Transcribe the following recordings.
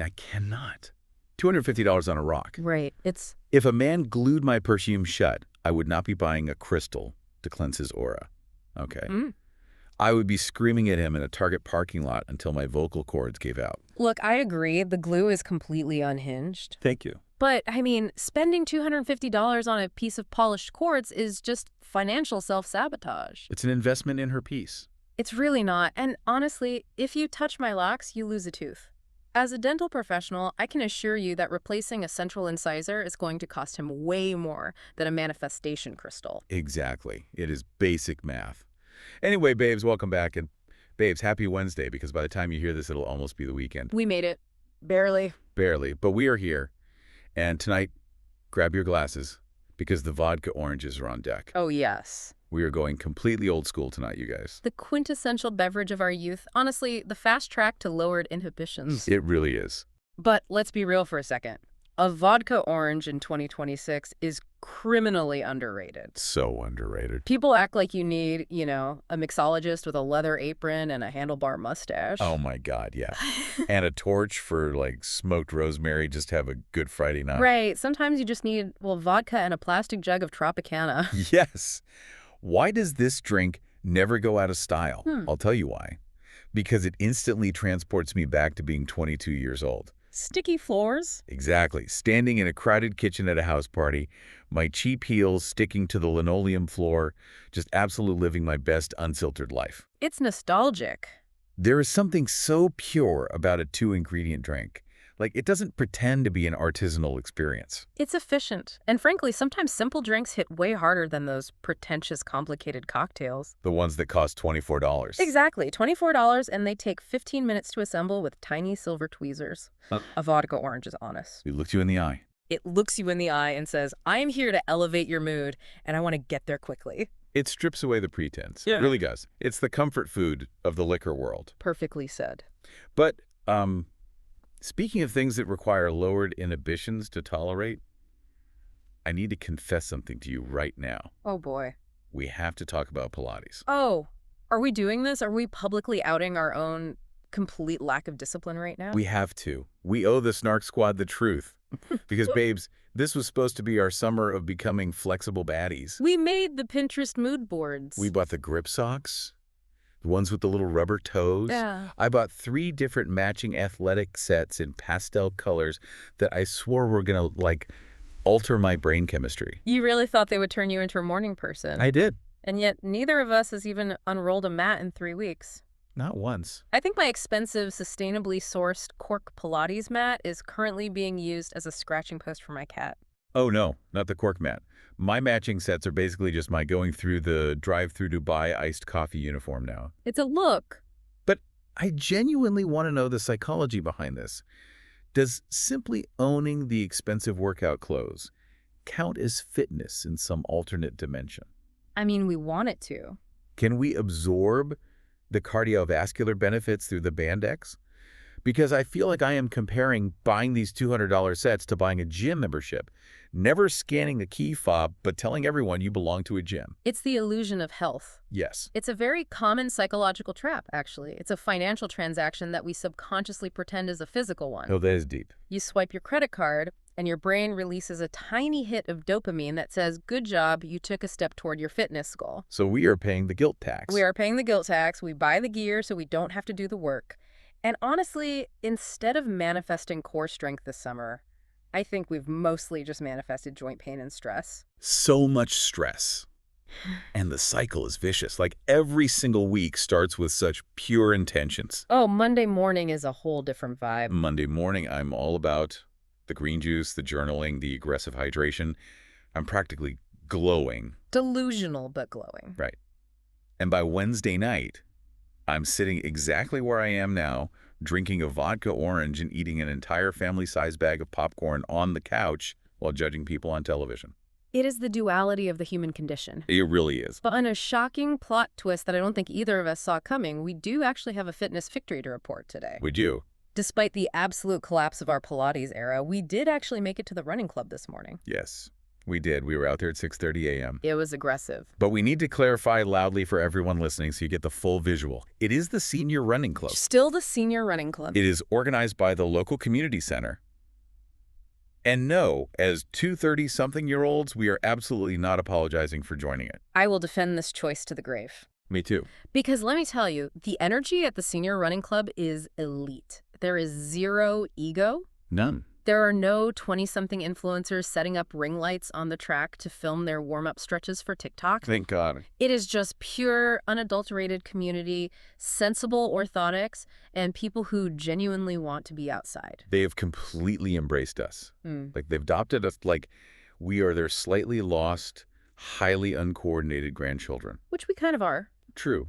I cannot. $250 on a rock. Right. If a man glued my perfume shut, I would not be buying a crystal to cleanse his aura. Okay. I would be screaming at him in a Target parking lot until my vocal cords gave out. Look, I agree. The glue is completely unhinged. Thank you. But, I mean, spending $250 on a piece of polished quartz is just financial self-sabotage. It's an investment in her peace. It's really not. And honestly, if you touch my locks, you lose a tooth. As a dental professional, I can assure you that replacing a central incisor is going to cost him way more than a manifestation crystal. Exactly. It is basic math. Anyway, babes, welcome back. And babes, happy Wednesday, because by the time you hear this, it'll almost be the weekend. We made it. Barely. Barely. But we are here. And tonight, grab your glasses, because the vodka oranges are on deck. Oh, yes. We are going completely old school tonight, you guys. The quintessential beverage of our youth. Honestly, the fast track to lowered inhibitions. It really is. But let's be real for a second. A vodka orange in 2026 is criminally underrated. So underrated. People act like you need, a mixologist with a leather apron and a handlebar mustache. Oh, my God, yeah. And a torch for, smoked rosemary, just have a good Friday night. Right. Sometimes you just need, vodka and a plastic jug of Tropicana. Yes. Why does this drink never go out of style? I'll tell you why. Because it instantly transports me back to being 22 years old. Sticky floors? Exactly. Standing in a crowded kitchen at a house party, my cheap heels sticking to the linoleum floor, just absolutely living my best unfiltered life. It's nostalgic. There is something so pure about a 2-ingredient drink. It doesn't pretend to be an artisanal experience. It's efficient. And frankly, sometimes simple drinks hit way harder than those pretentious, complicated cocktails. The ones that cost $24. Exactly. $24, and they take 15 minutes to assemble with tiny silver tweezers. A vodka orange is honest. It looks you in the eye. It looks you in the eye and says, I am here to elevate your mood, and I want to get there quickly. It strips away the pretense. Yeah. It really does. It's the comfort food of the liquor world. Perfectly said. But, speaking of things that require lowered inhibitions to tolerate, I need to confess something to you right now. Oh, boy. We have to talk about Pilates. Oh, are we doing this? Are we publicly outing our own complete lack of discipline right now? We have to. We owe the Snark Squad the truth. Because, babes, this was supposed to be our summer of becoming flexible baddies. We made the Pinterest mood boards. We bought the grip socks. The ones with the little rubber toes. Yeah. I bought 3 different matching athletic sets in pastel colors that I swore were going to, alter my brain chemistry. You really thought they would turn you into a morning person. I did. And yet neither of us has even unrolled a mat in 3 weeks. Not once. I think my expensive, sustainably sourced cork Pilates mat is currently being used as a scratching post for my cat. Oh, no, not the cork mat. My matching sets are basically just my going through the drive-through Dubai iced coffee uniform now. It's a look. But I genuinely want to know the psychology behind this. Does simply owning the expensive workout clothes count as fitness in some alternate dimension? I mean, we want it to. Can we absorb the cardiovascular benefits through the Bandex? Because I feel like I am comparing buying these $200 sets to buying a gym membership, never scanning a key fob, but telling everyone you belong to a gym. It's the illusion of health. Yes. It's a very common psychological trap, actually. It's a financial transaction that we subconsciously pretend is a physical one. Oh, that is deep. You swipe your credit card, and your brain releases a tiny hit of dopamine that says, good job, you took a step toward your fitness goal. So we are paying the guilt tax. We are paying the guilt tax. We buy the gear so we don't have to do the work. And honestly, instead of manifesting core strength this summer, I think we've mostly just manifested joint pain and stress. So much stress. And the cycle is vicious. Every single week starts with such pure intentions. Oh, Monday morning is a whole different vibe. Monday morning, I'm all about the green juice, the journaling, the aggressive hydration. I'm practically glowing. Delusional, but glowing. Right. And by Wednesday night, I'm sitting exactly where I am now, drinking a vodka orange and eating an entire family-sized bag of popcorn on the couch while judging people on television. It is the duality of the human condition. It really is. But on a shocking plot twist that I don't think either of us saw coming, we do actually have a fitness victory to report today. We do. Despite the absolute collapse of our Pilates era, we did actually make it to the running club this morning. Yes. We did. We were out there at 6:30 a.m. It was aggressive. But we need to clarify loudly for everyone listening so you get the full visual. It is the senior running club. Still the senior running club. It is organized by the local community center. And no, as two 30-something-year-olds, we are absolutely not apologizing for joining it. I will defend this choice to the grave. Me too. Because let me tell you, the energy at the senior running club is elite. There is zero ego. None. There are no 20-something influencers setting up ring lights on the track to film their warm-up stretches for TikTok. Thank God. It is just pure, unadulterated community, sensible orthotics, and people who genuinely want to be outside. They have completely embraced us. Like, they've adopted us like we are their slightly lost, highly uncoordinated grandchildren. Which we kind of are. True.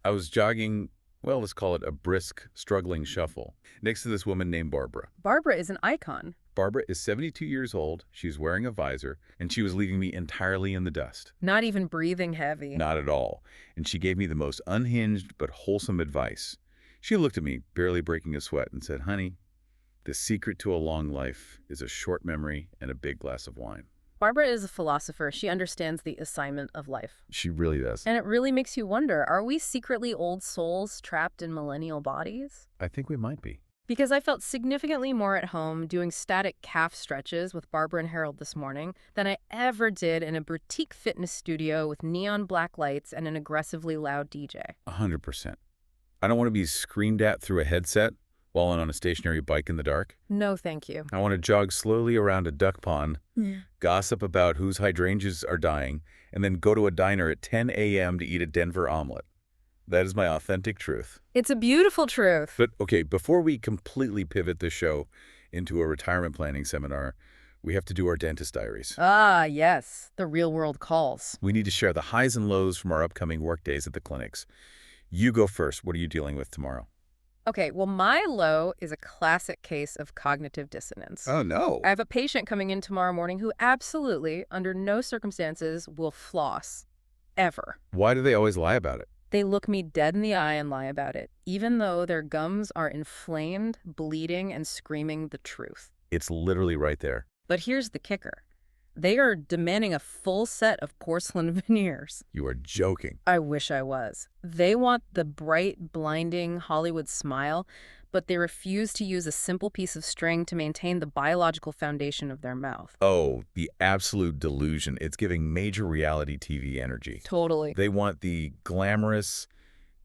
I was jogging, well, let's call it a brisk, struggling shuffle, next to this woman named Barbara. Barbara is an icon. Barbara is 72 years old, she's wearing a visor, and she was leaving me entirely in the dust. Not even breathing heavy. Not at all. And she gave me the most unhinged but wholesome advice. She looked at me, barely breaking a sweat, and said, "Honey, the secret to a long life is a short memory and a big glass of wine." Barbara is a philosopher. She understands the assignment of life. She really does. And it really makes you wonder, are we secretly old souls trapped in millennial bodies? I think we might be. Because I felt significantly more at home doing static calf stretches with Barbara and Harold this morning than I ever did in a boutique fitness studio with neon black lights and an aggressively loud DJ. 100%. I don't want to be screamed at through a headset while on a stationary bike in the dark. No, thank you. I want to jog slowly around a duck pond, gossip about whose hydrangeas are dying, and then go to a diner at 10 a.m. to eat a Denver omelet. That is my authentic truth. It's a beautiful truth. But, okay, before we completely pivot this show into a retirement planning seminar, we have to do our dentist diaries. Ah, yes. The real world calls. We need to share the highs and lows from our upcoming work days at the clinics. You go first. What are you dealing with tomorrow? Okay, well, my low is a classic case of cognitive dissonance. Oh, no. I have a patient coming in tomorrow morning who absolutely, under no circumstances, will floss. Ever. Why do they always lie about it? They look me dead in the eye and lie about it, even though their gums are inflamed, bleeding, and screaming the truth. It's literally right there. But here's the kicker. They are demanding a full set of porcelain veneers. You are joking. I wish I was. They want the bright, blinding Hollywood smile, but they refuse to use a simple piece of string to maintain the biological foundation of their mouth. Oh, the absolute delusion. It's giving major reality TV energy. Totally. They want the glamorous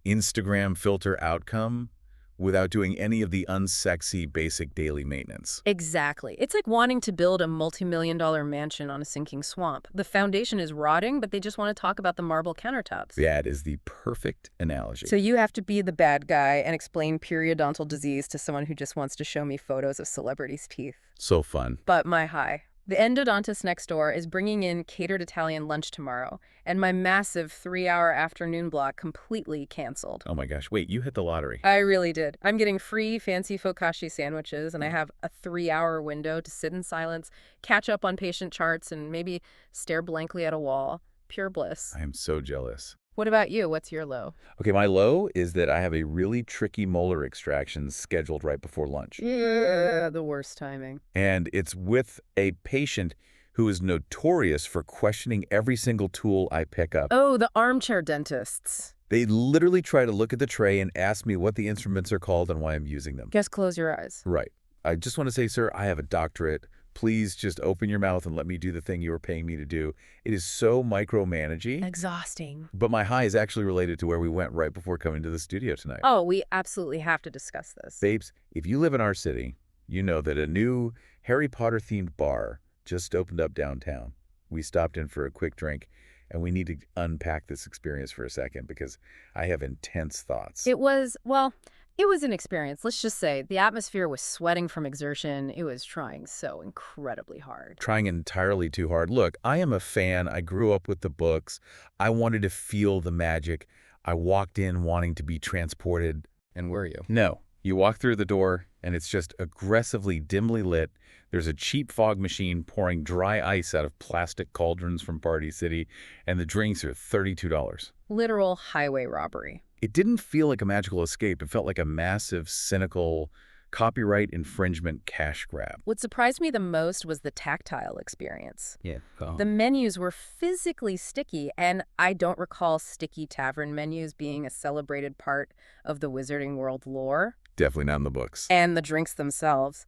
Instagram filter outcome without doing any of the unsexy basic daily maintenance. Exactly. It's like wanting to build a multi-million-dollar mansion on a sinking swamp. The foundation is rotting, but they just want to talk about the marble countertops. That is the perfect analogy. So you have to be the bad guy and explain periodontal disease to someone who just wants to show me photos of celebrities' teeth. So fun. But my high. The endodontist next door is bringing in catered Italian lunch tomorrow, and my massive 3-hour afternoon block completely canceled. Oh my gosh, wait, you hit the lottery. I really did. I'm getting free fancy focaccia sandwiches, and I have a 3-hour window to sit in silence, catch up on patient charts, and maybe stare blankly at a wall. Pure bliss. I am so jealous. What about you? What's your low? Okay, my low is that I have a really tricky molar extraction scheduled right before lunch. Yeah, the worst timing. And it's with a patient who is notorious for questioning every single tool I pick up. Oh, the armchair dentists. They literally try to look at the tray and ask me what the instruments are called and why I'm using them. Just close your eyes. Right. I just want to say, sir, I have a doctorate. Please just open your mouth and let me do the thing you were paying me to do. It is so micromanaging. Exhausting. But my high is actually related to where we went right before coming to the studio tonight. Oh, we absolutely have to discuss this. Babes, if you live in our city, you know that a new Harry Potter-themed bar just opened up downtown. We stopped in for a quick drink, and we need to unpack this experience for a second because I have intense thoughts. It was an experience. Let's just say the atmosphere was sweating from exertion. It was trying so incredibly hard. Trying entirely too hard. Look, I am a fan. I grew up with the books. I wanted to feel the magic. I walked in wanting to be transported. And were you? No. You walk through the door, and it's just aggressively dimly lit. There's a cheap fog machine pouring dry ice out of plastic cauldrons from Party City, and the drinks are $32. Literal highway robbery. It didn't feel like a magical escape. It felt like a massive, cynical copyright infringement cash grab. What surprised me the most was the tactile experience. Yeah. The menus were physically sticky, and I don't recall sticky tavern menus being a celebrated part of the Wizarding World lore. Definitely not in the books. And the drinks themselves.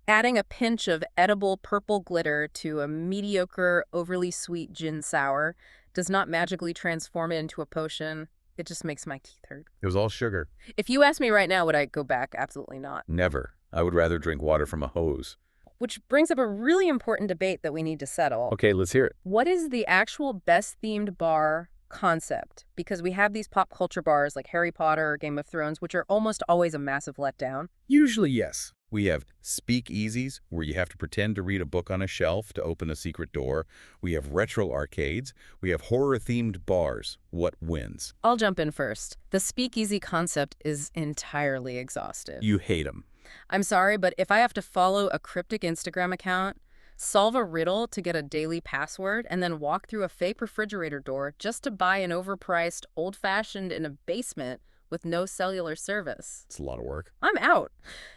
Adding a pinch of edible purple glitter to a mediocre, overly sweet gin sour does not magically transform it into a potion. It just makes my teeth hurt. It was all sugar. If you ask me right now, would I go back? Absolutely not. Never. I would rather drink water from a hose. Which brings up a really important debate that we need to settle. Okay, let's hear it. What is the actual best-themed bar concept? Because we have these pop culture bars like Harry Potter or Game of Thrones, which are almost always a massive letdown. Usually, yes. We have speakeasies, where you have to pretend to read a book on a shelf to open a secret door. We have retro arcades. We have horror-themed bars. What wins? I'll jump in first. The speakeasy concept is entirely exhausted. You hate them. I'm sorry, but if I have to follow a cryptic Instagram account, solve a riddle to get a daily password, and then walk through a fake refrigerator door just to buy an overpriced old-fashioned in a basement with no cellular service, It's a lot of work. I'm out.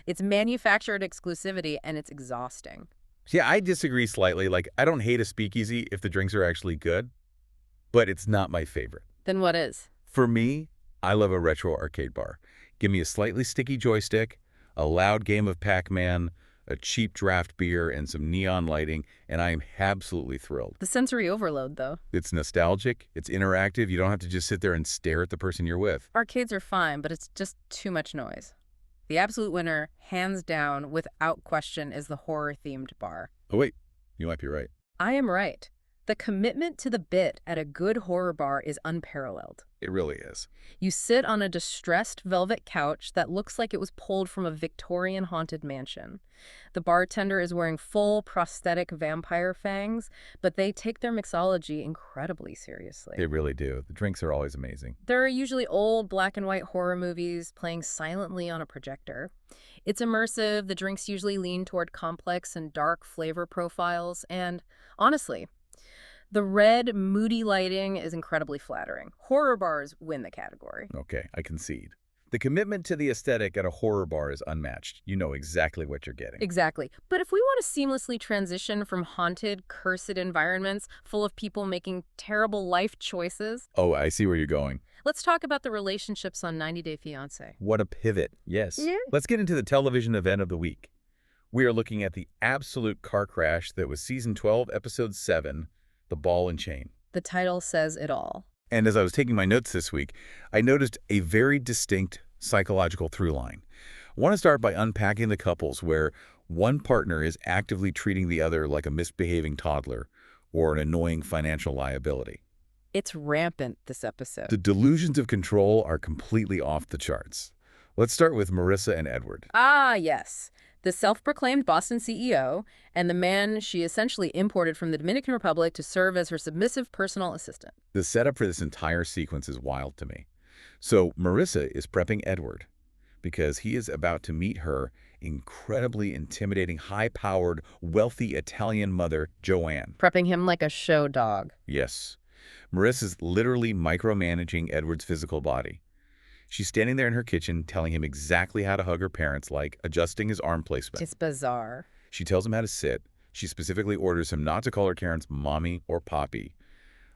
It's manufactured exclusivity, and it's exhausting. Yeah, I disagree slightly. Like, I don't hate a speakeasy if the drinks are actually good, but it's not my favorite. Then what is? For me, I love a retro arcade bar. Give me a slightly sticky joystick, a loud game of Pac-Man, a cheap draft beer, and some neon lighting, and I am absolutely thrilled. The sensory overload, though. It's nostalgic, it's interactive, you don't have to just sit there and stare at the person you're with. Arcades are fine, but it's just too much noise. The absolute winner, hands down, without question, is the horror-themed bar. Oh wait, you might be right. I am right. The commitment to the bit at a good horror bar is unparalleled. It really is. You sit on a distressed velvet couch that looks like it was pulled from a Victorian haunted mansion. The bartender is wearing full prosthetic vampire fangs, but they take their mixology incredibly seriously. They really do. The drinks are always amazing. There are usually old black and white horror movies playing silently on a projector. It's immersive, the drinks usually lean toward complex and dark flavor profiles, and honestly, the red, moody lighting is incredibly flattering. Horror bars win the category. Okay, I concede. The commitment to the aesthetic at a horror bar is unmatched. You know exactly what you're getting. Exactly. But if we want to seamlessly transition from haunted, cursed environments full of people making terrible life choices, Oh, I see where you're going. let's talk about the relationships on 90 Day Fiancé. What a pivot. Yes. Yeah. Let's get into the television event of the week. We are looking at the absolute car crash that was Season 12, Episode 7, The Ball and Chain. The title says it all. And as I was taking my notes this week, I noticed a very distinct psychological through line. I want to start by unpacking the couples where one partner is actively treating the other like a misbehaving toddler or an annoying financial liability. It's rampant this episode. The delusions of control are completely off the charts. Let's start with Marissa and Edward. Ah, yes. The self-proclaimed Boston CEO and the man she essentially imported from the Dominican Republic to serve as her submissive personal assistant. The setup for this entire sequence is wild to me. So Marissa is prepping Edward because he is about to meet her incredibly intimidating, high-powered, wealthy Italian mother, Joanne. Prepping him like a show dog. Yes. Marissa's literally micromanaging Edward's physical body. She's standing there in her kitchen telling him exactly how to hug her parents, like adjusting his arm placement. It's bizarre. She tells him how to sit. She specifically orders him not to call her Karen's mommy or poppy.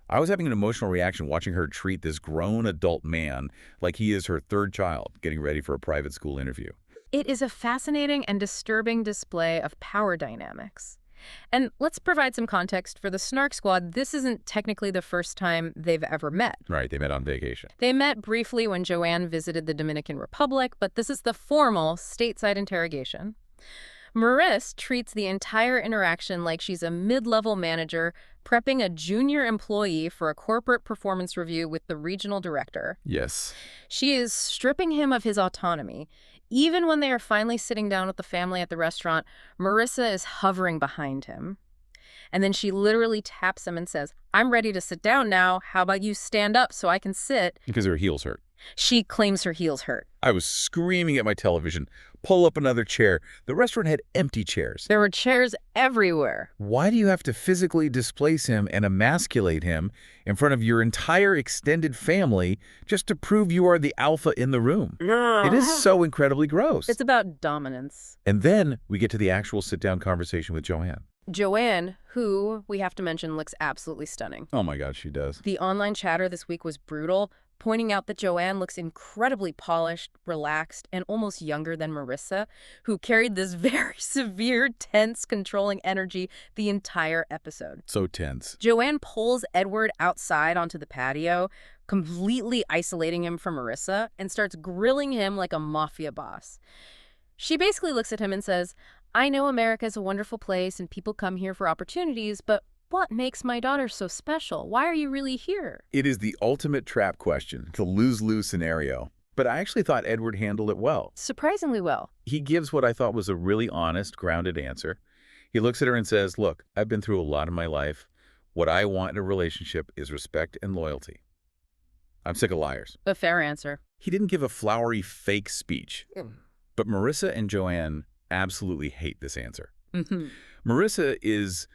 I was having an emotional reaction watching her treat this grown adult man like he is her third child getting ready for a private school interview. It is a fascinating and disturbing display of power dynamics. And let's provide some context for the Snark Squad. This isn't technically the first time they've ever met. Right, they met on vacation. They met briefly when Joanne visited the Dominican Republic, but this is the formal stateside interrogation. Marissa treats the entire interaction like she's a mid-level manager prepping a junior employee for a corporate performance review with the regional director. Yes. She is stripping him of his autonomy. Even when they are finally sitting down with the family at the restaurant, Marissa is hovering behind him. And then she literally taps him and says, "I'm ready to sit down now. How about you stand up so I can sit?" Because her heels hurt. She claims her heels hurt. I was screaming at my television, pull up another chair. The restaurant had empty chairs. There were chairs everywhere. Why do you have to physically displace him and emasculate him in front of your entire extended family just to prove you are the alpha in the room? It is so incredibly gross. It's about dominance. And then we get to the actual sit-down conversation with Joanne. Joanne, who, we have to mention, looks absolutely stunning. Oh my God, she does. The online chatter this week was brutal, pointing out that Joanne looks incredibly polished, relaxed, and almost younger than Marissa, who carried this very severe, tense, controlling energy the entire episode. So tense. Joanne pulls Edward outside onto the patio, completely isolating him from Marissa, and starts grilling him like a mafia boss. She basically looks at him and says, I know America's a wonderful place and people come here for opportunities, but what makes my daughter so special? Why are you really here? It is the ultimate trap question, the lose-lose scenario. But I actually thought Edward handled it well. Surprisingly well. He gives what I thought was a really honest, grounded answer. He looks at her and says, look, I've been through a lot in my life. What I want in a relationship is respect and loyalty. I'm sick of liars. A fair answer. He didn't give a flowery, fake speech. But Marissa and Joanne absolutely hate this answer. Marissa is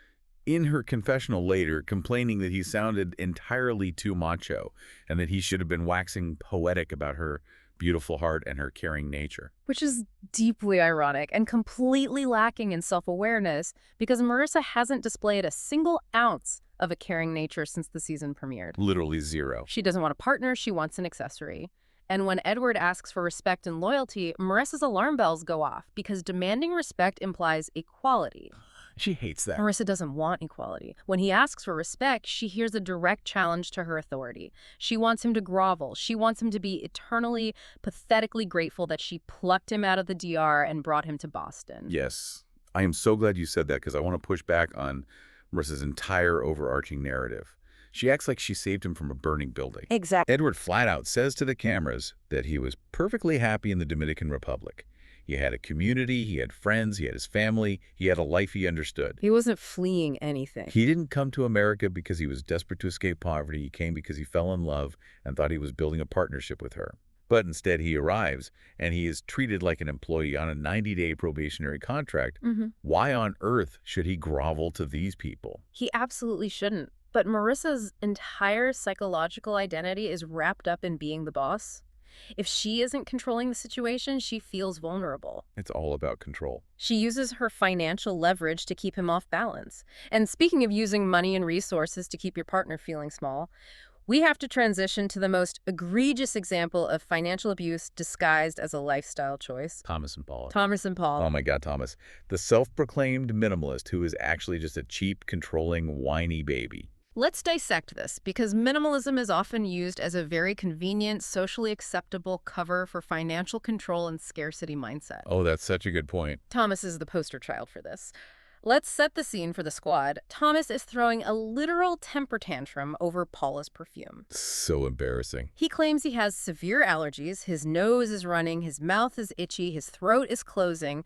in her confessional later complaining that he sounded entirely too macho and that he should have been waxing poetic about her beautiful heart and her caring nature. Which is deeply ironic and completely lacking in self-awareness because Marissa hasn't displayed a single ounce of a caring nature since the season premiered. Literally zero. She doesn't want a partner, she wants an accessory. And when Edward asks for respect and loyalty, Marissa's alarm bells go off because demanding respect implies equality. She hates that. Marissa doesn't want equality. When he asks for respect, she hears a direct challenge to her authority. She wants him to grovel. She wants him to be eternally, pathetically grateful that she plucked him out of the DR and brought him to Boston. Yes. I am so glad you said that because I want to push back on Marissa's entire overarching narrative. She acts like she saved him from a burning building. Exactly. Edward flat out says to the cameras that he was perfectly happy in the Dominican Republic. He had a community, he had friends, he had his family, he had a life he understood. He wasn't fleeing anything. He didn't come to America because he was desperate to escape poverty. He came because he fell in love and thought he was building a partnership with her. But instead he arrives and he is treated like an employee on a 90-day probationary contract. Why on earth should he grovel to these people? He absolutely shouldn't. But Marissa's entire psychological identity is wrapped up in being the boss. If she isn't controlling the situation, she feels vulnerable. It's all about control. She uses her financial leverage to keep him off balance. And speaking of using money and resources to keep your partner feeling small, we have to transition to the most egregious example of financial abuse disguised as a lifestyle choice. Thomas and Paula. Thomas and Paul. Oh my God, Thomas. The self-proclaimed minimalist who is actually just a cheap, controlling, whiny baby. Let's dissect this, because minimalism is often used as a very convenient, socially acceptable cover for financial control and scarcity mindset. Oh, that's such a good point. Thomas is the poster child for this. Let's set the scene for the squad. Thomas is throwing a literal temper tantrum over Paula's perfume. So embarrassing. He claims he has severe allergies, his nose is running, his mouth is itchy, his throat is closing.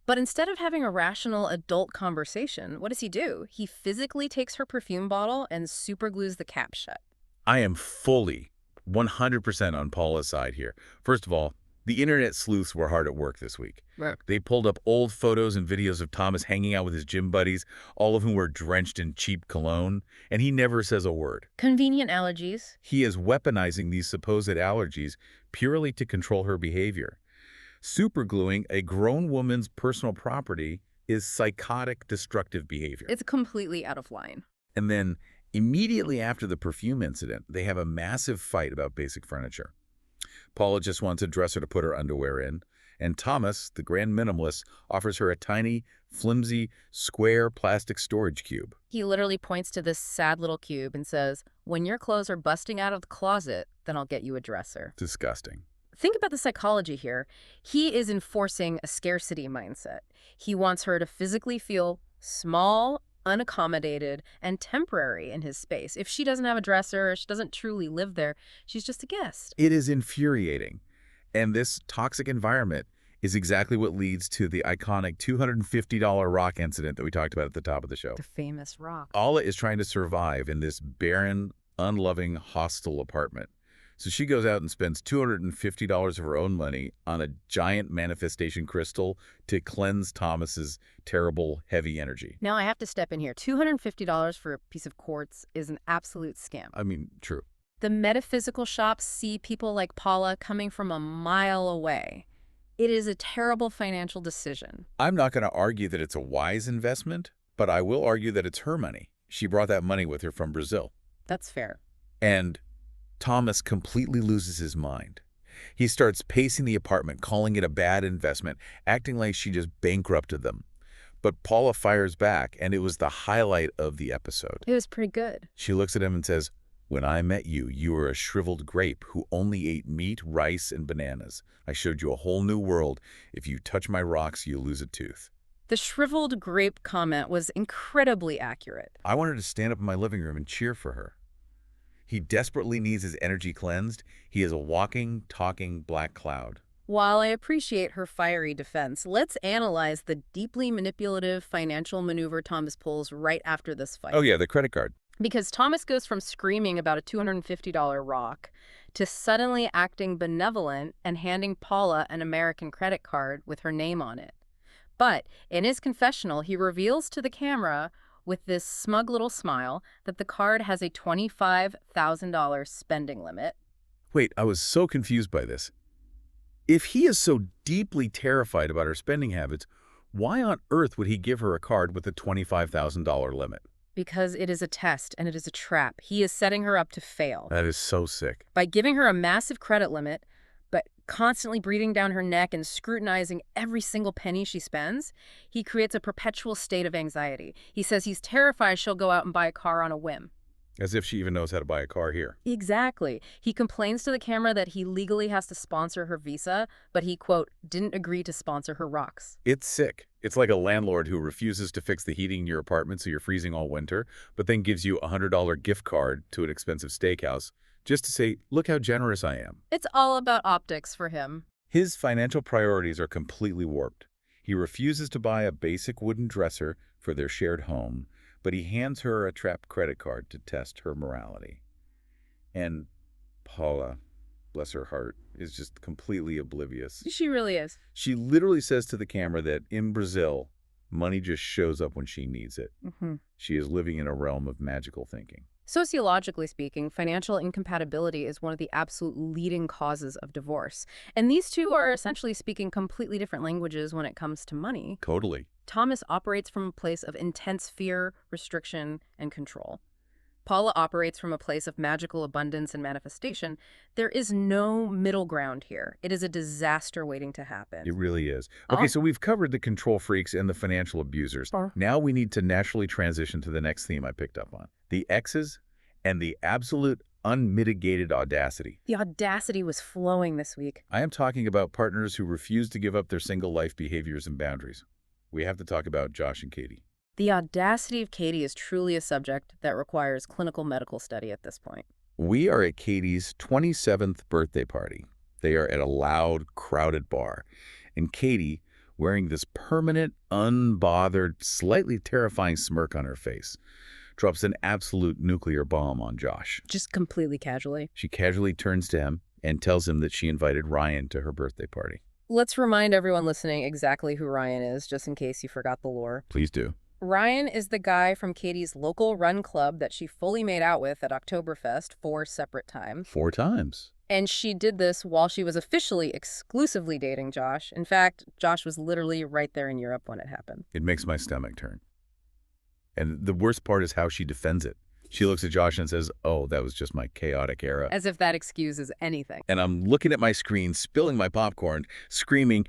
But instead of having a rational adult conversation, what does he do? He physically takes her perfume bottle and superglues the cap shut. I am fully 100% on Paula's side here. First of all, the internet sleuths were hard at work this week. Right. They pulled up old photos and videos of Thomas hanging out with his gym buddies, all of whom were drenched in cheap cologne, and he never says a word. Convenient allergies. He is weaponizing these supposed allergies purely to control her behavior. Supergluing a grown woman's personal property is psychotic, destructive behavior. It's completely out of line. And then, immediately after the perfume incident, they have a massive fight about basic furniture. Paula just wants a dresser to put her underwear in, and Thomas, the grand minimalist, offers her a tiny, flimsy, square plastic storage cube. He literally points to this sad little cube and says, when your clothes are busting out of the closet, then I'll get you a dresser. Disgusting. Think about the psychology here. He is enforcing a scarcity mindset. He wants her to physically feel small, unaccommodated, and temporary in his space. If she doesn't have a dresser, she doesn't truly live there, she's just a guest. It is infuriating. And this toxic environment is exactly what leads to the iconic $250 rock incident that we talked about at the top of the show. The famous rock. Alla is trying to survive in this barren, unloving, hostile apartment. So she goes out and spends $250 of her own money on a giant manifestation crystal to cleanse Thomas's terrible, heavy energy. Now I have to step in here. $250 for a piece of quartz is an absolute scam. I mean, true. The metaphysical shops see people like Paula coming from a mile away. It is a terrible financial decision. I'm not going to argue that it's a wise investment, but I will argue that it's her money. She brought that money with her from Brazil. That's fair. And Thomas completely loses his mind. He starts pacing the apartment, calling it a bad investment, acting like she just bankrupted them. But Paula fires back, and it was the highlight of the episode. It was pretty good. She looks at him and says, "When I met you, you were a shriveled grape who only ate meat, rice, and bananas. I showed you a whole new world. If you touch my rocks, you lose a tooth." The shriveled grape comment was incredibly accurate. I wanted to stand up in my living room and cheer for her. He desperately needs his energy cleansed. He is a walking, talking black cloud. While I appreciate her fiery defense, let's analyze the deeply manipulative financial maneuver Thomas pulls right after this fight. Oh yeah, the credit card. Because Thomas goes from screaming about a $250 rock to suddenly acting benevolent and handing Paula an American credit card with her name on it. But in his confessional, he reveals to the camera with this smug little smile that the card has a $25,000 spending limit. Wait, I was so confused by this. If he is so deeply terrified about her spending habits, why on earth would he give her a card with a $25,000 limit? Because it is a test and it is a trap. He is setting her up to fail. That is so sick. By giving her a massive credit limit, but constantly breathing down her neck and scrutinizing every single penny she spends, he creates a perpetual state of anxiety. He says he's terrified she'll go out and buy a car on a whim. As if she even knows how to buy a car here. Exactly. He complains to the camera that he legally has to sponsor her visa, but he, quote, didn't agree to sponsor her rocks. It's sick. It's like a landlord who refuses to fix the heating in your apartment so you're freezing all winter, but then gives you a $100 gift card to an expensive steakhouse just to say, look how generous I am. It's all about optics for him. His financial priorities are completely warped. He refuses to buy a basic wooden dresser for their shared home, but he hands her a trapped credit card to test her morality. And Paula, bless her heart, is just completely oblivious. She really is. She literally says to the camera that in Brazil, money just shows up when she needs it. She is living in a realm of magical thinking. Sociologically speaking, financial incompatibility is one of the absolute leading causes of divorce. And these two are essentially speaking completely different languages when it comes to money. Totally. Thomas operates from a place of intense fear, restriction, and control. Paula operates from a place of magical abundance and manifestation. There is no middle ground here. It is a disaster waiting to happen. It really is. Okay, so we've covered the control freaks and the financial abusers. Now we need to naturally transition to the next theme I picked up on. The X's and the absolute unmitigated audacity. The audacity was flowing this week. I am talking about partners who refuse to give up their single life behaviors and boundaries. We have to talk about Josh and Katie. The audacity of Katie is truly a subject that requires clinical medical study at this point. We are at Katie's 27th birthday party. They are at a loud, crowded bar. And Katie, wearing this permanent, unbothered, slightly terrifying smirk on her face, drops an absolute nuclear bomb on Josh. Just completely casually. She casually turns to him and tells him that she invited Ryan to her birthday party. Let's remind everyone listening exactly who Ryan is, just in case you forgot the lore. Please do. Ryan is the guy from Katie's local run club that she fully made out with at Oktoberfest 4 separate times. 4 times. And she did this while she was officially exclusively dating Josh. In fact, Josh was literally right there in Europe when it happened. It makes my stomach turn. And the worst part is how she defends it. She looks at Josh and says, "Oh, that was just my chaotic era." As if that excuses anything. And I'm looking at my screen, spilling my popcorn, screaming,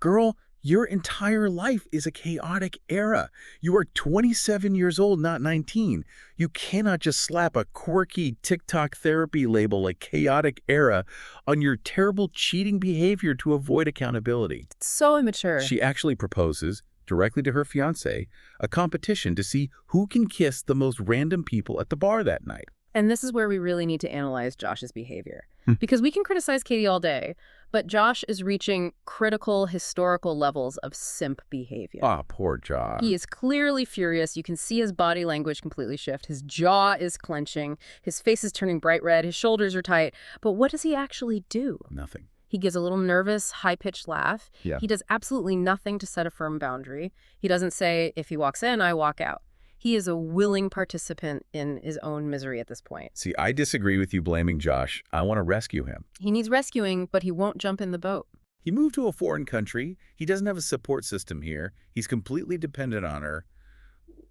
"Girl, your entire life is a chaotic era. You are 27 years old, not 19. You cannot just slap a quirky TikTok therapy label like chaotic era on your terrible cheating behavior to avoid accountability." It's so immature. She actually proposes, directly to her fiancé, a competition to see who can kiss the most random people at the bar that night. And this is where we really need to analyze Josh's behavior. Because we can criticize Katie all day, But Josh is reaching critical historical levels of simp behavior. Ah, poor Josh. He is clearly furious. You can see his body language completely shift. His jaw is clenching. His face is turning bright red. His shoulders are tight. But what does he actually do? Nothing. He gives a little nervous, high-pitched laugh. Yeah. He does absolutely nothing to set a firm boundary. He doesn't say, if he walks in, I walk out. He is a willing participant in his own misery at this point. See, I disagree with you blaming Josh. I want to rescue him. He needs rescuing, but he won't jump in the boat. He moved to a foreign country. He doesn't have a support system here. He's completely dependent on her.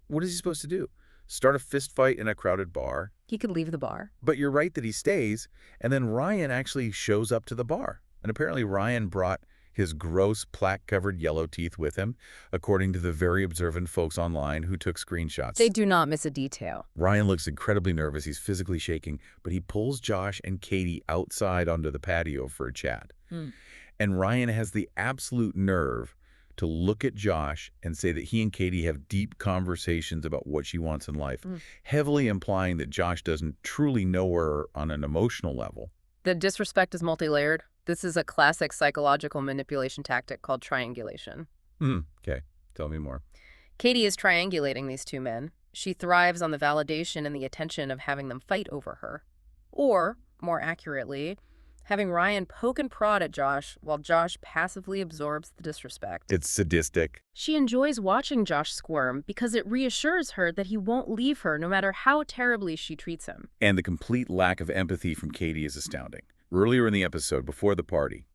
What is he supposed to do? Start a fist fight in a crowded bar? He could leave the bar. But you're right that he stays, and then Ryan actually shows up to the bar. And apparently Ryan brought his gross plaque-covered yellow teeth with him, according to the very observant folks online who took screenshots. They do not miss a detail. Ryan looks incredibly nervous. He's physically shaking, but he pulls Josh and Katie outside onto the patio for a chat. And Ryan has the absolute nerve to look at Josh and say that he and Katie have deep conversations about what she wants in life, heavily implying that Josh doesn't truly know her on an emotional level. The disrespect is multi-layered. This is a classic psychological manipulation tactic called triangulation. Okay, tell me more. Katie is triangulating these two men. She thrives on the validation and the attention of having them fight over her. Or, more accurately, having Ryan poke and prod at Josh while Josh passively absorbs the disrespect. It's sadistic. She enjoys watching Josh squirm because it reassures her that he won't leave her no matter how terribly she treats him. And the complete lack of empathy from Katie is astounding. Earlier in the episode, before the party,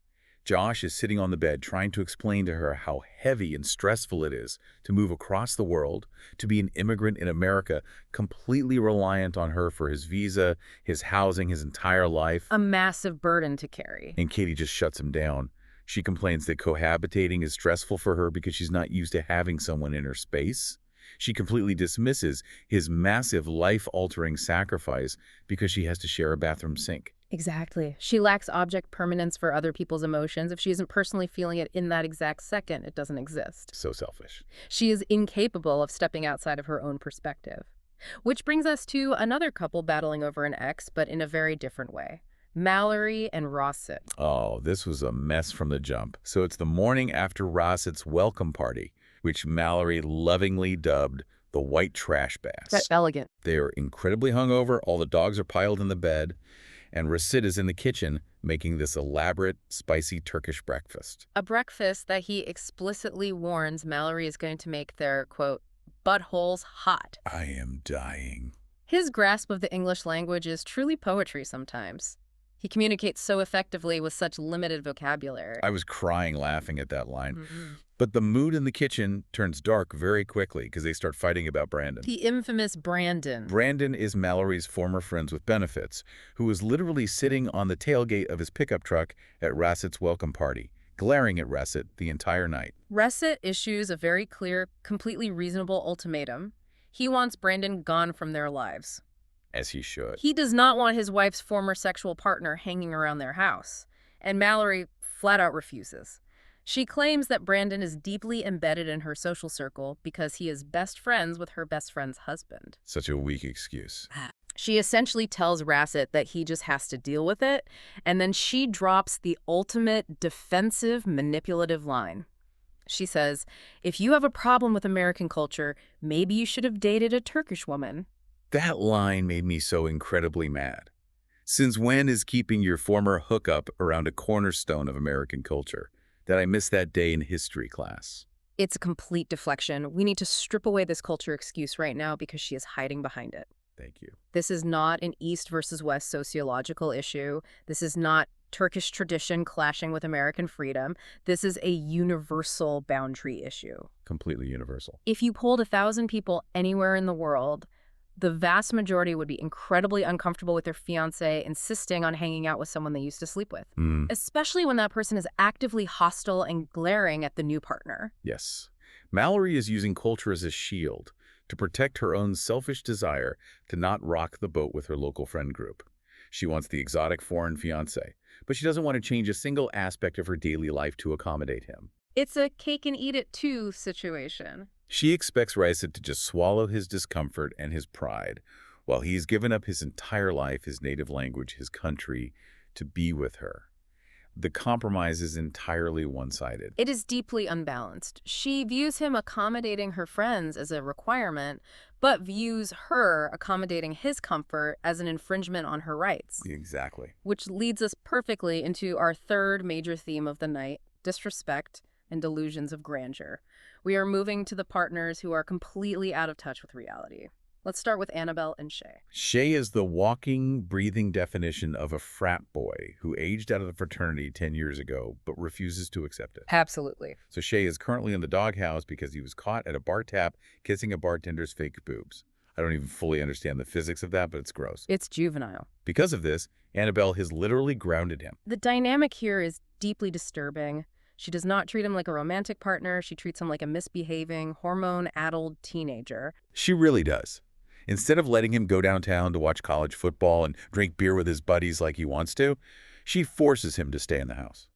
Josh is sitting on the bed trying to explain to her how heavy and stressful it is to move across the world, to be an immigrant in America, completely reliant on her for his visa, his housing, his entire life. A massive burden to carry. And Katie just shuts him down. She complains that cohabitating is stressful for her because she's not used to having someone in her space. She completely dismisses his massive life-altering sacrifice because she has to share a bathroom sink. Exactly. She lacks object permanence for other people's emotions. If she isn't personally feeling it in that exact second, it doesn't exist. So selfish. She is incapable of stepping outside of her own perspective. Which brings us to another couple battling over an ex, but in a very different way. Mallory and Rossett. Oh, this was a mess from the jump. So it's the morning after Rossett's welcome party, which Mallory lovingly dubbed the white trash bass. That's elegant. They are incredibly hungover. All the dogs are piled in the bed. And Rossett is in the kitchen making this elaborate, spicy Turkish breakfast. A breakfast that he explicitly warns Mallory is going to make their, quote, buttholes hot. I am dying. His grasp of the English language is truly poetry sometimes. He communicates so effectively with such limited vocabulary. I was crying laughing at that line. But the mood in the kitchen turns dark very quickly because they start fighting about Brandon. The infamous Brandon. Brandon is Mallory's former friends with benefits, who was literally sitting on the tailgate of his pickup truck at Rossett's welcome party, glaring at Rossett the entire night. Rossett issues a very clear, completely reasonable ultimatum. He wants Brandon gone from their lives. As he should. He does not want his wife's former sexual partner hanging around their house. And Mallory flat out refuses. She claims that Brandon is deeply embedded in her social circle because he is best friends with her best friend's husband. Such a weak excuse. She essentially tells Rossett that he just has to deal with it, and then she drops the ultimate defensive, manipulative line. She says, if you have a problem with American culture, maybe you should have dated a Turkish woman. That line made me so incredibly mad. Since when is keeping your former hookup around a cornerstone of American culture? That I missed that day in history class. It's a complete deflection. We need to strip away this culture excuse right now because she is hiding behind it. Thank you. This is not an East versus West sociological issue. This is not Turkish tradition clashing with American freedom. This is a universal boundary issue. Completely universal. If you polled 1,000 people anywhere in the world, the vast majority would be incredibly uncomfortable with their fiancé insisting on hanging out with someone they used to sleep with, especially when that person is actively hostile and glaring at the new partner. Yes. Mallory is using culture as a shield to protect her own selfish desire to not rock the boat with her local friend group. She wants the exotic foreign fiancé, but she doesn't want to change a single aspect of her daily life to accommodate him. It's a cake-and-eat-it-too situation. She expects Rossett to just swallow his discomfort and his pride, while he's given up his entire life, his native language, his country, to be with her. the compromise is entirely one-sided. It is deeply unbalanced. She views him accommodating her friends as a requirement, but views her accommodating his comfort as an infringement on her rights. Exactly. Which leads us perfectly into our third major theme of the night, disrespect and delusions of grandeur. We are moving to the partners who are completely out of touch with reality. Let's start with Annabelle and Shay. Shay is the walking, breathing definition of a frat boy who aged out of the fraternity 10 years ago, but refuses to accept it. Absolutely. So Shay is currently in the doghouse because he was caught at a bar tap kissing a bartender's fake boobs. I don't even fully understand the physics of that, but it's gross. It's juvenile. Because of this, Annabelle has literally grounded him. The dynamic here is deeply disturbing. She does not treat him like a romantic partner. She treats him like a misbehaving, hormone-addled teenager. She really does. Instead of letting him go downtown to watch college football and drink beer with his buddies like he wants to, she forces him to stay in the house.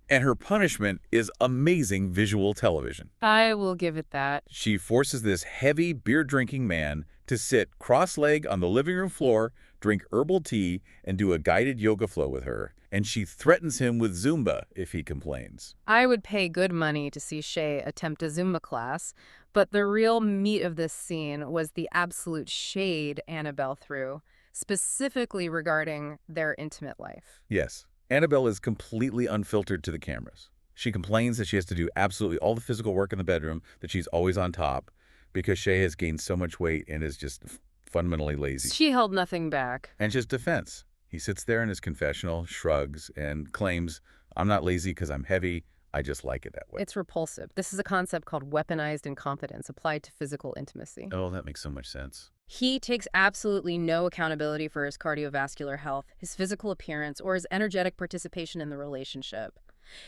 And her punishment is amazing visual television. I will give it that. She forces this heavy beer-drinking man to sit cross-legged on the living room floor, drink herbal tea, and do a guided yoga flow with her. And she threatens him with Zumba if he complains. I would pay good money to see Shay attempt a Zumba class, but the real meat of this scene was the absolute shade Annabelle threw, specifically regarding their intimate life. Yes. Annabelle is completely unfiltered to the cameras. She complains that she has to do absolutely all the physical work in the bedroom, that she's always on top, because Shay has gained so much weight and is just fundamentally lazy. She held nothing back. And just defense. He sits there in his confessional, shrugs, and claims, I'm not lazy because I'm heavy, I just like it that way. It's repulsive. This is a concept called weaponized incompetence applied to physical intimacy. Oh, that makes so much sense. He takes absolutely no accountability for his cardiovascular health, his physical appearance, or his energetic participation in the relationship.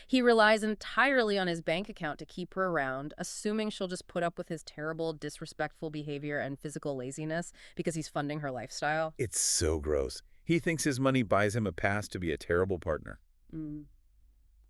He relies entirely on his bank account to keep her around, assuming she'll just put up with his terrible, disrespectful behavior and physical laziness because he's funding her lifestyle. It's so gross. He thinks his money buys him a pass to be a terrible partner.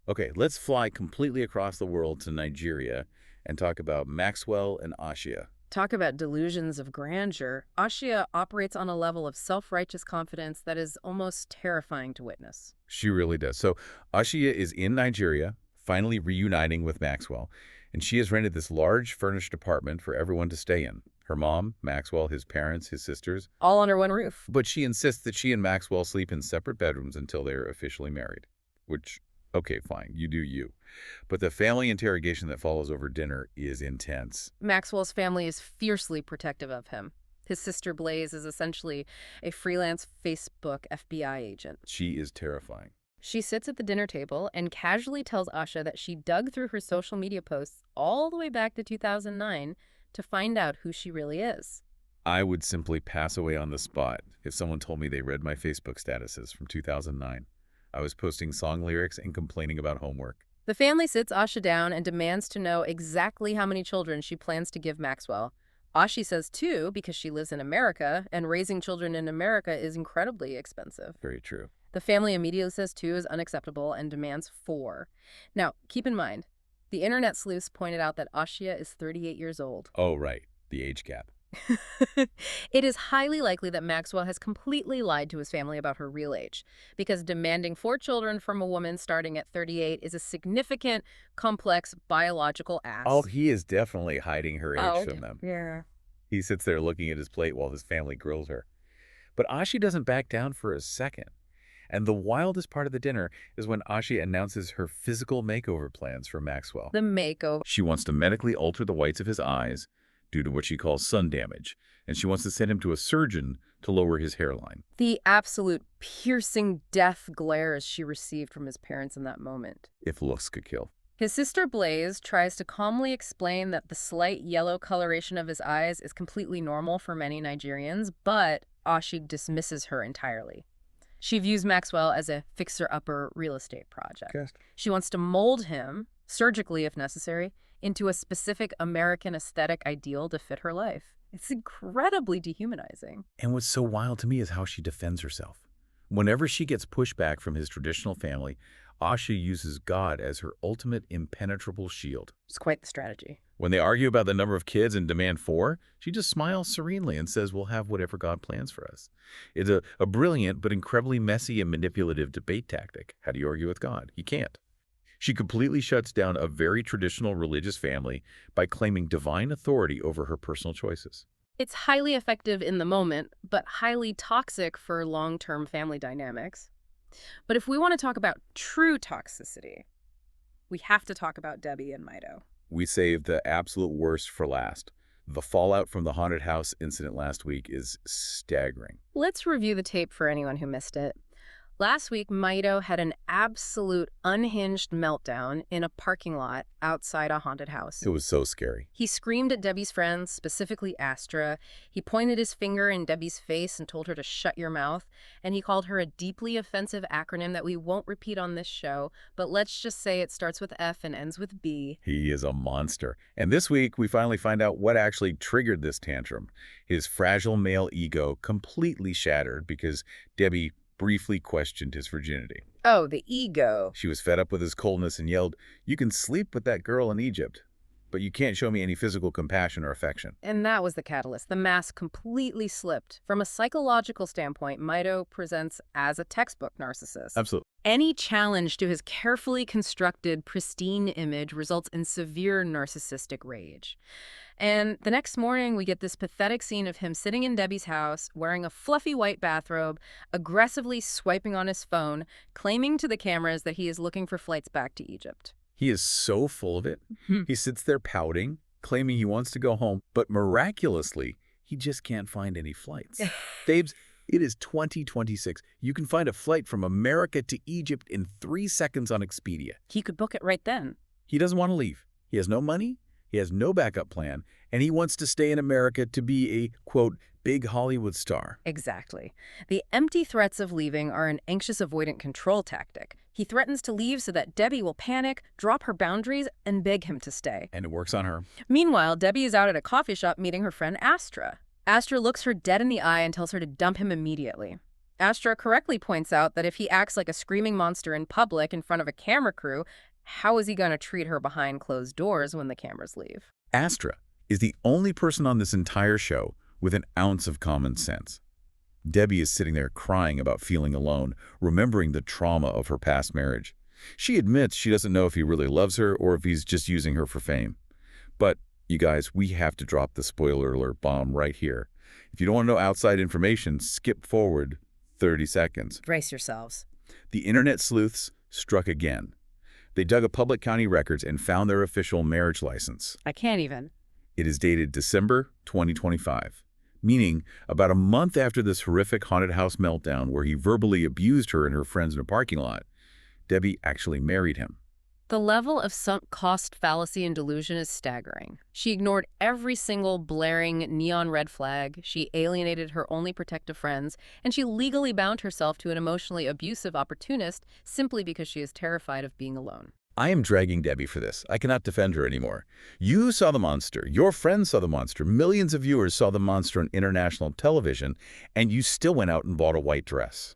Okay, let's fly completely across the world to Nigeria and talk about Maxwell and Ashia. Talk about delusions of grandeur. Ashia operates on a level of self-righteous confidence that is almost terrifying to witness. She really does. So Ashia is in Nigeria, finally reuniting with Maxwell, and she has rented this large furnished apartment for everyone to stay in. Her mom, Maxwell, his parents, his sisters. All under one roof. But she insists that she and Maxwell sleep in separate bedrooms until they are officially married. Which, okay, fine, you do you. But the family interrogation that follows over dinner is intense. Maxwell's family is fiercely protective of him. His sister Blaze is essentially a freelance Facebook FBI agent. She is terrifying. She sits at the dinner table and casually tells Asha that she dug through her social media posts all the way back to 2009 to find out who she really is. I would simply pass away on the spot if someone told me they read my Facebook statuses from 2009. I was posting song lyrics and complaining about homework. The family sits Asha down and demands to know exactly how many children she plans to give Maxwell. Ashi says 2 because she lives in America, and raising children in America is incredibly expensive. Very true. The family immediately says 2 is unacceptable and demands 4. Now, keep in mind, the internet sleuths pointed out that Ashia is 38 years old. Oh, right. The age gap. It is highly likely that Maxwell has completely lied to his family about her real age, because demanding 4 children from a woman starting at 38 is a significant, complex biological ask. Oh, he is definitely hiding her age from them. Yeah. He sits there looking at his plate while his family grills her. But Ashi doesn't back down for a second. And the wildest part of the dinner is when Ashi announces her physical makeover plans for Maxwell. The makeover. She wants to medically alter the whites of his eyes due to what she calls sun damage, and she wants to send him to a surgeon to lower his hairline. The absolute piercing death glares she received from his parents in that moment. If looks could kill. His sister Blaze tries to calmly explain that the slight yellow coloration of his eyes is completely normal for many Nigerians, but Ashi dismisses her entirely. She views Maxwell as a fixer-upper real estate project. She wants to mold him, surgically if necessary, into a specific American aesthetic ideal to fit her life. It's incredibly dehumanizing. And what's so wild to me is how she defends herself. Whenever she gets pushback from his traditional family, Asha uses God as her ultimate impenetrable shield. It's quite the strategy. When they argue about the number of kids and demand 4, she just smiles serenely and says we'll have whatever God plans for us. It's a brilliant but incredibly messy and manipulative debate tactic. How do you argue with God? You can't. She completely shuts down a very traditional religious family by claiming divine authority over her personal choices. It's highly effective in the moment, but highly toxic for long-term family dynamics. But if we want to talk about true toxicity, we have to talk about Debby and Mido. We saved the absolute worst for last. The fallout from the haunted house incident last week is staggering. Let's review the tape for anyone who missed it. Last week, Mido had an absolute unhinged meltdown in a parking lot outside a haunted house. It was so scary. He screamed at Debby's friends, specifically Astra. He pointed his finger in Debby's face and told her to shut your mouth. And he called her a deeply offensive acronym that we won't repeat on this show, but let's just say it starts with F and ends with B. He is a monster. And this week, we finally find out what actually triggered this tantrum. His fragile male ego completely shattered because Debby briefly questioned his virginity. Oh, the ego. She was fed up with his coldness and yelled, "You can sleep with that girl in Egypt, but you can't show me any physical compassion or affection." And that was the catalyst. The mask completely slipped. From a psychological standpoint, Mido presents as a textbook narcissist. Absolutely. Any challenge to his carefully constructed, pristine image results in severe narcissistic rage. And the next morning, we get this pathetic scene of him sitting in Debby's house, wearing a fluffy white bathrobe, aggressively swiping on his phone, claiming to the cameras that he is looking for flights back to Egypt. He is so full of it. He sits there pouting, claiming he wants to go home, but miraculously, he just can't find any flights. Babes, it is 2026. You can find a flight from America to Egypt in 3 seconds on Expedia. He could book it right then. He doesn't want to leave. He has no money. He has no backup plan, and he wants to stay in America to be a, quote, big Hollywood star. Exactly. The empty threats of leaving are an anxious avoidant control tactic. He threatens to leave so that Debby will panic, drop her boundaries, and beg him to stay. And it works on her. Meanwhile, Debby is out at a coffee shop meeting her friend Astra. Astra looks her dead in the eye and tells her to dump him immediately. Astra correctly points out that if he acts like a screaming monster in public in front of a camera crew, how is he going to treat her behind closed doors when the cameras leave? Astra is the only person on this entire show with an ounce of common sense. Debby is sitting there crying about feeling alone, remembering the trauma of her past marriage. She admits she doesn't know if he really loves her or if he's just using her for fame. But, you guys, we have to drop the spoiler alert bomb right here. If you don't want to know outside information, skip forward 30 seconds. Brace yourselves. The internet sleuths struck again. They dug up public county records and found their official marriage license. I can't even. It is dated December 2025, meaning about a month after this horrific haunted house meltdown where he verbally abused her and her friends in a parking lot. Debby actually married him. The level of sunk cost fallacy and delusion is staggering. She ignored every single blaring neon red flag, she alienated her only protective friends, and she legally bound herself to an emotionally abusive opportunist simply because she is terrified of being alone. I am dragging Debby for this. I cannot defend her anymore. You saw the monster. Your friends saw the monster. Millions of viewers saw the monster on international television, and you still went out and bought a white dress.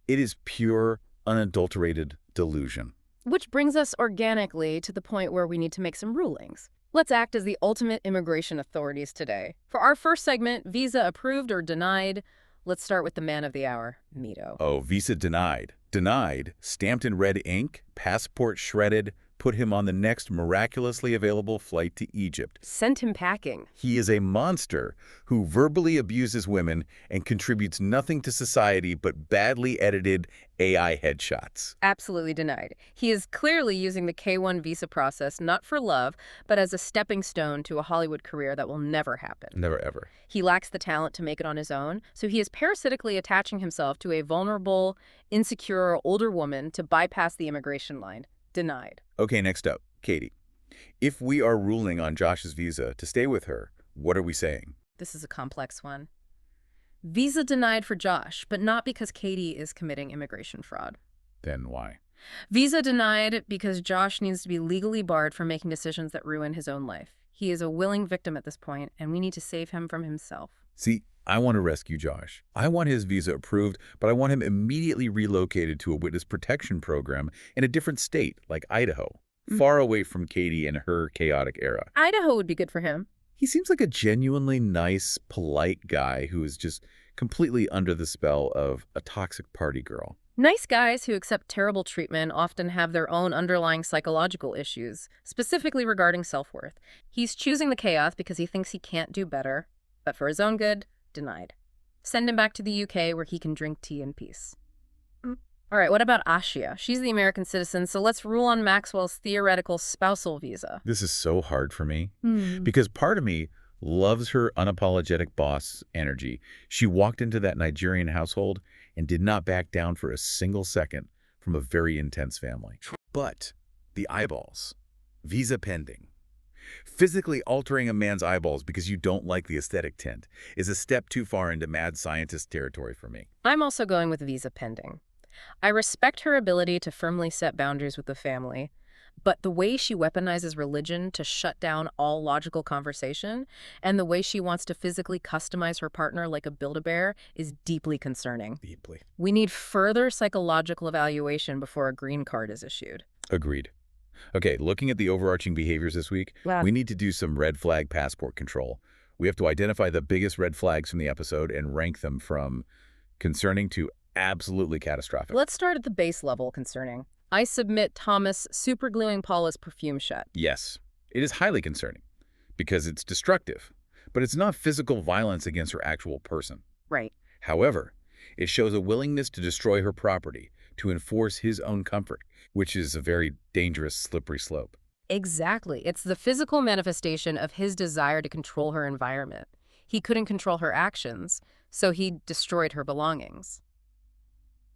It is pure, unadulterated delusion. Which brings us organically to the point where we need to make some rulings. Let's act as the ultimate immigration authorities today. For our first segment, visa approved or denied, let's start with the man of the hour, Mido. Oh, visa denied. Denied, stamped in red ink, passport shredded, put him on the next miraculously available flight to Egypt. Sent him packing. He is a monster who verbally abuses women and contributes nothing to society but badly edited AI headshots. Absolutely denied. He is clearly using the K-1 visa process not for love, but as a stepping stone to a Hollywood career that will never happen. Never, ever. He lacks the talent to make it on his own, so he is parasitically attaching himself to a vulnerable, insecure, older woman to bypass the immigration line. Denied. Okay, next up, Katie. If we are ruling on Josh's visa to stay with her, what are we saying? This is a complex one. Visa denied for Josh, but not because Katie is committing immigration fraud. Then why? Visa denied because Josh needs to be legally barred from making decisions that ruin his own life. He is a willing victim at this point, and we need to save him from himself. See, I want to rescue Josh. I want his visa approved, but I want him immediately relocated to a witness protection program in a different state, like Idaho. far away from Katie and her chaotic era. Idaho would be good for him. He seems like a genuinely nice, polite guy who is just completely under the spell of a toxic party girl. Nice guys who accept terrible treatment often have their own underlying psychological issues, specifically regarding self-worth. He's choosing the chaos because he thinks he can't do better, but for his own good, denied. Send him back to the UK where he can drink tea in peace. All right, what about Ashia? She's the American citizen, so let's rule on Maxwell's theoretical spousal visa. This is so hard for me because part of me loves her unapologetic boss energy. She walked into that Nigerian household and did not back down for a single second from a very intense family. But the eyeballs, visa pending. Physically altering a man's eyeballs because you don't like the aesthetic tint is a step too far into mad scientist territory for me. I'm also going with visa pending. I respect her ability to firmly set boundaries with the family, but the way she weaponizes religion to shut down all logical conversation and the way she wants to physically customize her partner like a Build-A-Bear is deeply concerning. Deeply. We need further psychological evaluation before a green card is issued. Agreed. Okay, looking at the overarching behaviors this week, we need to do some red flag passport control. We have to identify the biggest red flags from the episode and rank them from concerning to absolutely catastrophic. Let's start at the base level concerning. I submit Thomas supergluing Paula's perfume shut. Yes, it is highly concerning because it's destructive, but it's not physical violence against her actual person. Right. However, it shows a willingness to destroy her property to enforce his own comfort, which is a very dangerous, slippery slope. Exactly. It's the physical manifestation of his desire to control her environment. He couldn't control her actions, so he destroyed her belongings.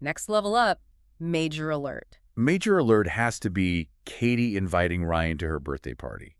Next level up, major alert. Major alert has to be Katie inviting Ryan to her birthday party.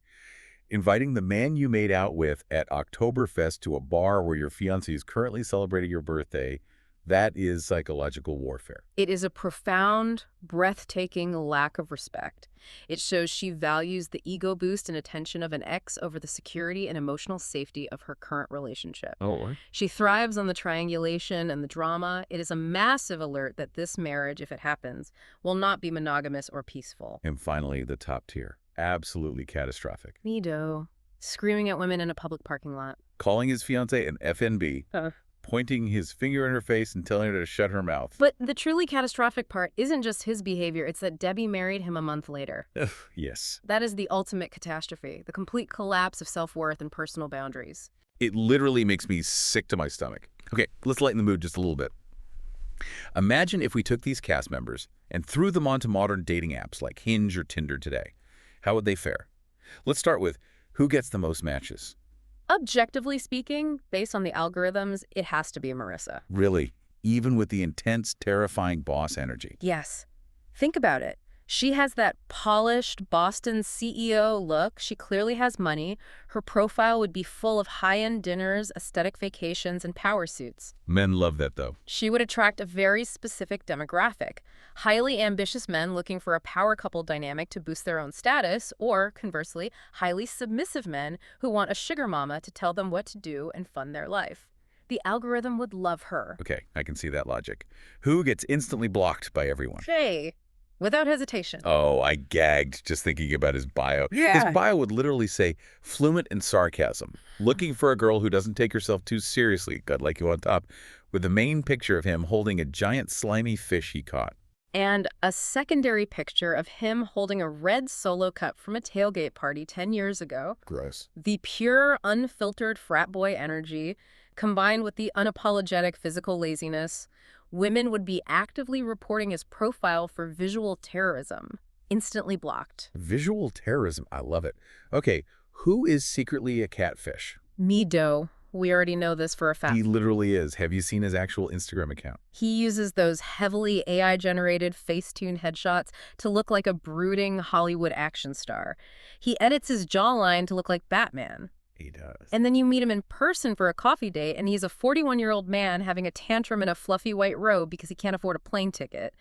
Inviting the man you made out with at Oktoberfest to a bar where your fiancé is currently celebrating your birthday, that is psychological warfare. It is a profound, breathtaking lack of respect. It shows she values the ego boost and attention of an ex over the security and emotional safety of her current relationship. Oh, She thrives on the triangulation and the drama. It is a massive alert that this marriage, if it happens, will not be monogamous or peaceful. and finally, the top tier. Absolutely catastrophic. Mido, screaming at women in a public parking lot. Calling his fiancé an FNB, pointing his finger in her face and telling her to shut her mouth. But the truly catastrophic part isn't just his behavior, it's that Debby married him a month later. Yes. That is the ultimate catastrophe, the complete collapse of self-worth and personal boundaries. It literally makes me sick to my stomach. Okay, let's lighten the mood just a little bit. Imagine if we took these cast members and threw them onto modern dating apps like Hinge or Tinder today. How would they fare? Let's start with who gets the most matches. Objectively speaking, based on the algorithms, it has to be Marissa. Really, even with the intense, terrifying boss energy. Yes. Think about it. She has that polished Boston CEO look. She clearly has money. Her profile would be full of high-end dinners, aesthetic vacations, and power suits. Men love that, though. She would attract a very specific demographic. Highly ambitious men looking for a power couple dynamic to boost their own status, or, conversely, highly submissive men who want a sugar mama to tell them what to do and fund their life. The algorithm would love her. Okay, I can see that logic. Who gets instantly blocked by everyone? Shay. Without hesitation. Oh, I gagged just thinking about his bio. Yeah. His bio would literally say, fluent in sarcasm, looking for a girl who doesn't take herself too seriously, God like you on top, with the main picture of him holding a giant slimy fish he caught. And a secondary picture of him holding a red solo cup from a tailgate party 10 years ago. Gross. The pure, unfiltered frat boy energy, combined with the unapologetic physical laziness, women would be actively reporting his profile for visual terrorism. Instantly blocked. Visual terrorism. I love it. Okay, who is secretly a catfish? Mido. We already know this for a fact. He literally is. Have you seen his actual Instagram account? He uses those heavily AI-generated Facetune headshots to look like a brooding Hollywood action star. He edits his jawline to look like Batman. He does. And then you meet him in person for a coffee date, and he's a 41-year-old man having a tantrum in a fluffy white robe because he can't afford a plane ticket.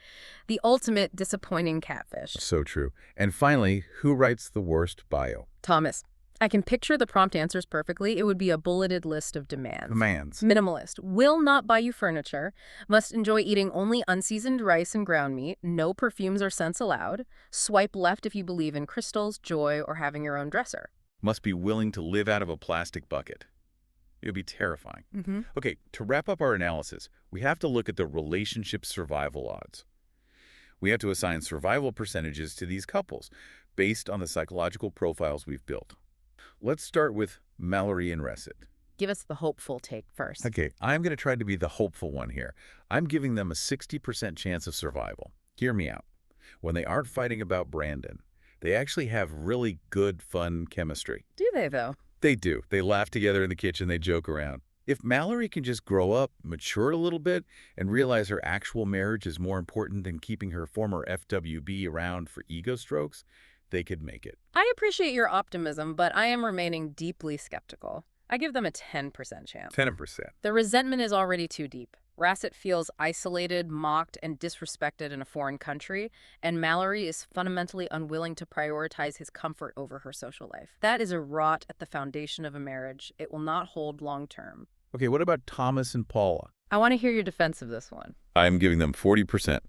The ultimate disappointing catfish. So true. And finally, who writes the worst bio? Thomas. I can picture the prompt answers perfectly. It would be a bulleted list of demands. Demands. Minimalist. Will not buy you furniture. Must enjoy eating only unseasoned rice and ground meat. No perfumes or scents allowed. Swipe left if you believe in crystals, joy, or having your own dresser. Must be willing to live out of a plastic bucket. It would be terrifying. Okay, to wrap up our analysis, we have to look at the relationship survival odds. We have to assign survival percentages to these couples based on the psychological profiles we've built. Let's start with Mallory and Resset. Give us the hopeful take first. Okay, I'm going to try to be the hopeful one here. I'm giving them a 60% chance of survival. Hear me out. When they aren't fighting about Brandon, they actually have really good, fun chemistry. Do they, though? They do. They laugh together in the kitchen. They joke around. If Mallory can just grow up, mature a little bit, and realize her actual marriage is more important than keeping her former FWB around for ego strokes, they could make it. I appreciate your optimism, but I am remaining deeply skeptical. I give them a 10% chance. 10%. The resentment is already too deep. Rasset feels isolated, mocked, and disrespected in a foreign country, and Mallory is fundamentally unwilling to prioritize his comfort over her social life. That is a rot at the foundation of a marriage. It will not hold long term. Okay, what about Thomas and Paula? I want to hear your defense of this one. I'm giving them 40%.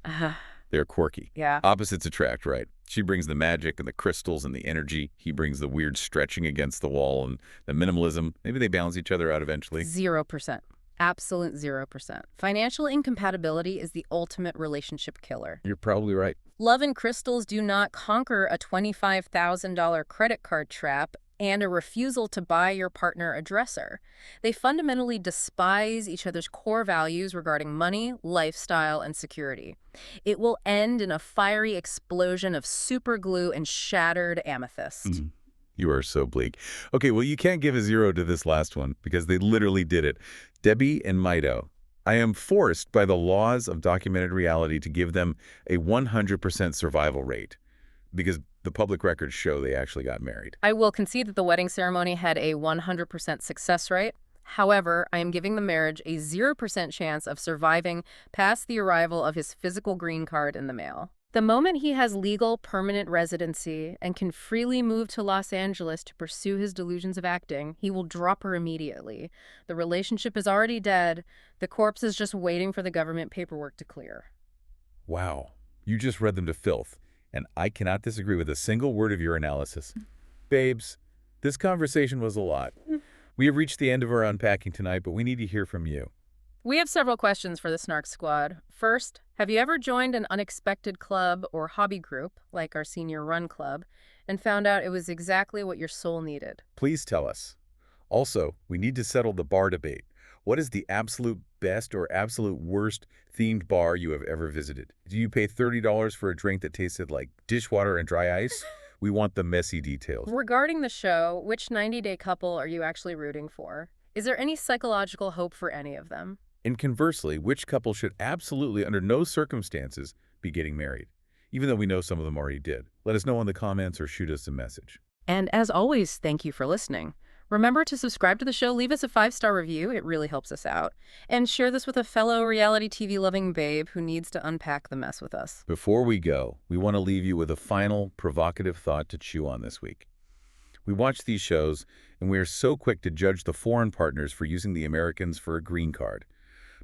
They're quirky. Yeah. Opposites attract, right? She brings the magic and the crystals and the energy. He brings the weird stretching against the wall and the minimalism. Maybe they balance each other out eventually. 0%. Absolute 0%. Financial incompatibility is the ultimate relationship killer. You're probably right. Love and crystals do not conquer a $25,000 credit card trap and a refusal to buy your partner a dresser. They fundamentally despise each other's core values regarding money, lifestyle, and security. It will end in a fiery explosion of super glue and shattered amethyst. You are so bleak. Okay, well, you can't give a 0 to this last one because they literally did it. Debby and Mido. I am forced by the laws of documented reality to give them a 100% survival rate because the public records show they actually got married. I will concede that the wedding ceremony had a 100% success rate. However, I am giving the marriage a 0% chance of surviving past the arrival of his physical green card in the mail. The moment he has legal permanent residency and can freely move to Los Angeles to pursue his delusions of acting, he will drop her immediately. The relationship is already dead. The corpse is just waiting for the government paperwork to clear. Wow. You just read them to filth, and I cannot disagree with a single word of your analysis. Babes, this conversation was a lot. We have reached the end of our unpacking tonight, but we need to hear from you. We have several questions for the Snark Squad. First, have you ever joined an unexpected club or hobby group, like our senior run club, and found out it was exactly what your soul needed? Please tell us. Also, we need to settle the bar debate. What is the absolute best or absolute worst themed bar you have ever visited? Do you pay $30 for a drink that tasted like dishwater and dry ice? We want the messy details. Regarding the show, which 90-day couple are you actually rooting for? Is there any psychological hope for any of them? And conversely, which couple should absolutely, under no circumstances, be getting married? Even though we know some of them already did. Let us know in the comments or shoot us a message. And as always, thank you for listening. Remember to subscribe to the show, leave us a 5-star review, it really helps us out, and share this with a fellow reality TV-loving babe who needs to unpack the mess with us. Before we go, we want to leave you with a final provocative thought to chew on this week. We watch these shows, and we are so quick to judge the foreign partners for using the Americans for a green card.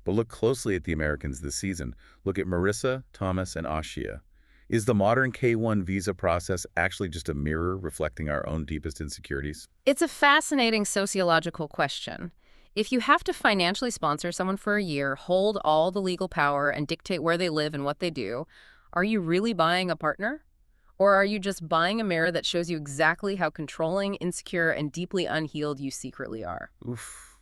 But look closely at the Americans this season. Look at Marissa, Thomas, and Ashia. Is the modern K-1 visa process actually just a mirror reflecting our own deepest insecurities? It's a fascinating sociological question. If you have to financially sponsor someone for a year, hold all the legal power, and dictate where they live and what they do, are you really buying a partner? Or are you just buying a mirror that shows you exactly how controlling, insecure, and deeply unhealed you secretly are? Oof.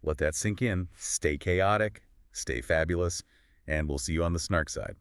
Let that sink in. Stay chaotic, stay fabulous, and we'll see you on the Snark side.